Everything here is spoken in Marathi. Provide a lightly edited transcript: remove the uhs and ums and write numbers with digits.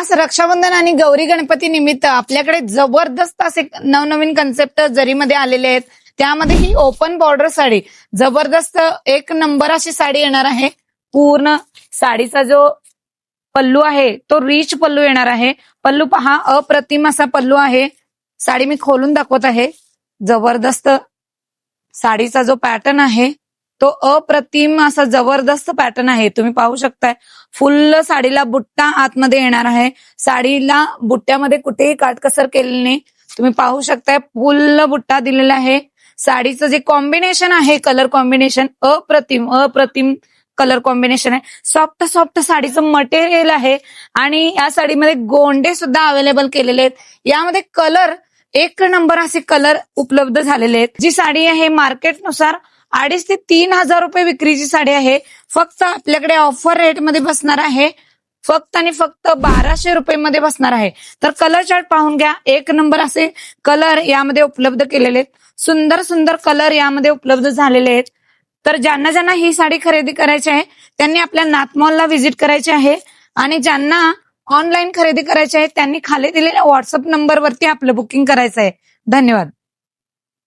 खास रक्षाबंधन आणि गौरी गणपती निमित्त आपल्याकडे जबरदस्त असे नवनवीन कन्सेप्ट जरीमध्ये आलेले आहेत. त्यामध्ये ही ओपन बॉर्डर साडी जबरदस्त एक नंबर अशी साडी येणार आहे. पूर्ण साडीचा जो पल्लू आहे तो रिच पल्लू येणार आहे. पल्लू पहा, अप्रतिम असा पल्लू आहे. साडी मी खोलून दाखवत आहे. जबरदस्त साडीचा जो पॅटर्न आहे तो अप्रतिम असा जबरदस्त पॅटर्न आहे. तुम्ही पाहू शकताय फुल्ल साडीला बुट्टा आतमध्ये येणार आहे. साडीला बुट्ट्यामध्ये कुठेही काटकसर केलेली नाही. तुम्ही पाहू शकताय फुल्ल बुट्टा दिलेला आहे. साडीचं जे कॉम्बिनेशन आहे कलर कॉम्बिनेशन अप्रतिम कलर कॉम्बिनेशन आहे. सॉफ्ट सॉफ्ट साडीचं मटेरियल आहे आणि या साडीमध्ये गोंडे सुद्धा अवेलेबल केलेले आहेत. यामध्ये कलर एक नंबर असे कलर उपलब्ध झालेले आहेत. जी साडी आहे मार्केटनुसार 2,500 ते 3,000 रुपये विक्रीची साडी आहे. फक्त आपल्याकडे ऑफर रेटमध्ये बसणार आहे. फक्त आणि फक्त 1,200 रुपये बसणार आहे. तर कलर चार्ट पाहून घ्या. एक नंबर असे कलर यामध्ये उपलब्ध केलेले आहेत. सुंदर सुंदर कलर यामध्ये उपलब्ध झालेले आहेत. तर ज्यांना ज्यांना ही साडी खरेदी करायची आहे त्यांनी आपल्या नाथमॉलला व्हिजिट करायचे आहे आणि ज्यांना ऑनलाईन खरेदी करायची आहे त्यांनी खाली दिलेल्या व्हॉट्सअप नंबरवरती आपलं बुकिंग करायचं आहे. धन्यवाद.